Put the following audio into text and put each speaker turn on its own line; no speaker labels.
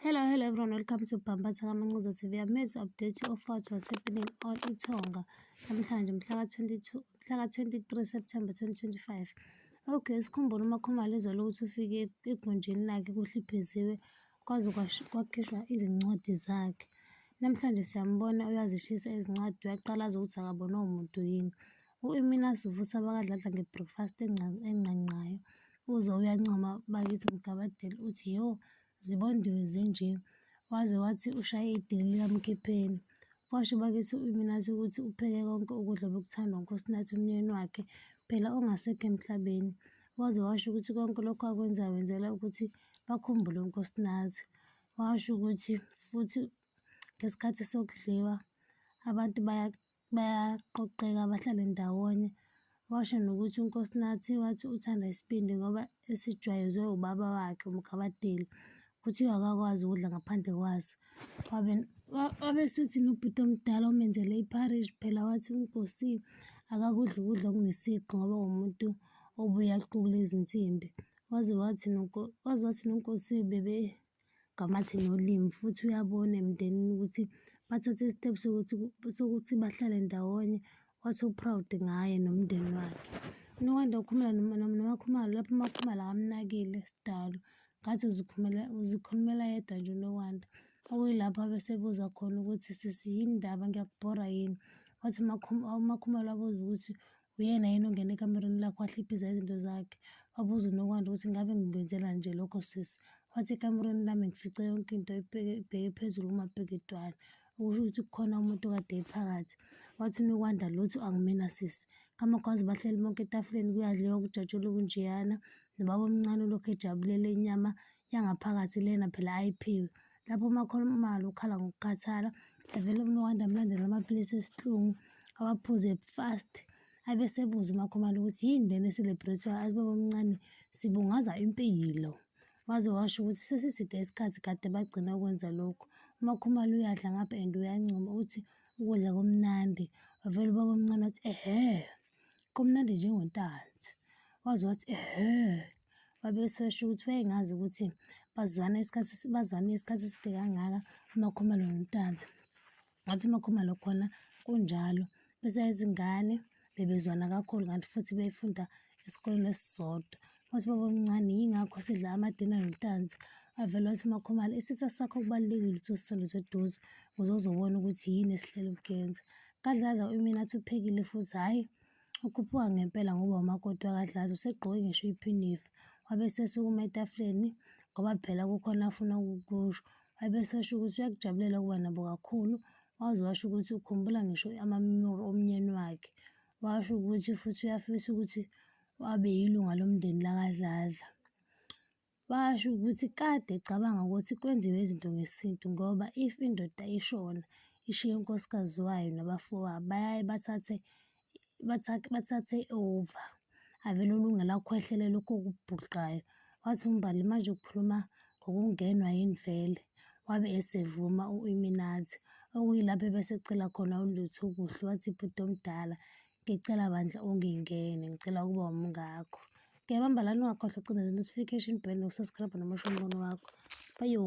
Hello everyone, welcome to Bambatha Kamancuza TV. Amazing update of what was happening on iTonga namhlanje mhla 23 September 2025. Okay, sikhumbule uMakhumalo izolo ukuthi ufike egunjini lakhe kuhlipheziwe kwaze kwakhishwa izincwadi zakhe. Namhlanje siyambona uyazishisa izincwadi, uyaqalaza ukuthi akabona umuntu yini. U-Iminus uvusa abakadladla ngebreakfast enqanqayo. Uze uyancoma bakithi uMgabadeli uthi yo zibondiwe zinje, waze wathi ushaye idili likaMkhipheni. Washo bakithi u-Iminus ukuthi upheke konke ukudla bekuthandwa uNkosinathi umyeni wakhe, phela ongasekho emhlabeni. Waze washo ukuthi konke lokho akwenza wenzela ukuthi bakhumbule uNkosinathi. Washo ukuthi futhi ngesikhathi sokudliwa abantu bayaqoqeka bahlale ndawonye. Washo nokuthi uNkosinathi wathi uthanda isibindi ngoba esijwayezwe ubaba wakhe uMgabadeli, kuthi akakwazi ukudla ngaphandle kwaso. Wabesithi nobhuti omdala omenzele iparish, phela wathi uNkosi akakudla ukudla okunesiqi ngoba umuntu obuye aqukule izinsimbi. Waze wathi noNkosi bebengamathi nolimi futhi uyabona emndenini ukuthi bathathe isitepu sokuthi bahlale ndawonye. Wathi u-proud ngaye nomndeni wakhe. UNokwanda ukhulumela noMakhumalo lapho uMakhumalo akamnakile sidalo, ngathi uzikhulumela yedwa nje uNokwanda. Okuyilapho abesebuza khona ukuthi sisi yini indaba, ngiyakubhora yini? Wathi uMakhumalo wabuza ukuthi uyena yini ongena ekamereni lakho wahliphiza izinto zakhe. Wabuza uNokwanda ukuthi ngabe ngikwenzela nje lokho sisi? Wathi ekamereni lami ngifice yonke into ibheke phezulu kumabhekedwane, okusho ukuthi kukhona umuntu kade ephakathi. Wathi uNokwanda lutho angimena sisi. Kamakwazi bahleli bonke etafuleni kuyadliwa kujatshulwe kunjeyana, nobaba omncane ulokhu ejabulele inyama yangaphakathi lena phela ayiphiwe. Lapho uMakhumalo ukhala ngokukhathala, evele uNokwanda amlandela amaphilisi esihlungu awaphuze fast. Abesebuza uMakhumalo ukuthi yini lena eselebrethwayo? Azi baba omncane, sibungaza impilo. Waze washo ukuthi sesiside isikhathi kade bagcina ukwenza lokhu. uMakhumalo uyadla ngapha and uyancoma uthi ukudla kumnandi. Wavele ubaba omncane wathi kumnandi njengontanzi. Waze wathi wabesesho ukuthi wayengazi ukuthi bazwane isikhathi eside kangaka uMakhumalo noNtanzi. Wathi uMakhumalo khona kunjalo, bese izingane bebezwana kakhulu kanti futhi befunda esikoleni esisodwa. Wathi baba omncane yingakho sidla amadina noNtanzi. Wavele wathi uMakhumalo isitha sakho kubalulekile ukuthi usisondeze eduze ukuze uzobona ukuthi yini esihlele ukuyenza. Kadladla uMinathi uphekile futhi hhayi ukhuphuka ngempela ngoba umakoti wakadladla usegqoke ngisho iphinifa. Wabesesukuma etafuleni ngoba phela kukhona afuna ukukusho. Wabesesho ukuthi uyakujabulela ukuba nabo kakhulu. Waze washo ukuthi ukhumbula ngisho amamemori omnyeni wakhe. Washo ukuthi futhi uyafisa ukuthi wabe yilunga lomndeni lakadladla. Washo ukuthi kade ecabanga ukuthi kwenziwe izinto ngesintu ngoba if indoda ishona ishiye unkosikazi wayo nabafowabo bayaye bathathe over, avele ulungela ukhwehlela lokho okubhuqayo. Wathi uMbali manje ukukhuluma ngokungenwa yini vele. Wabe esevuma u-Iminathi, okuyilapho ebesecela khona ulutho kuhle. Wathi bhuti omdala, ngicela bandla ungingene, ngicela ukuba umngakho. Ngiyabamba lana ungakhohlwa ukucindezelwa notification bell nokusubscribe nokusho umbono wakho. Bayo.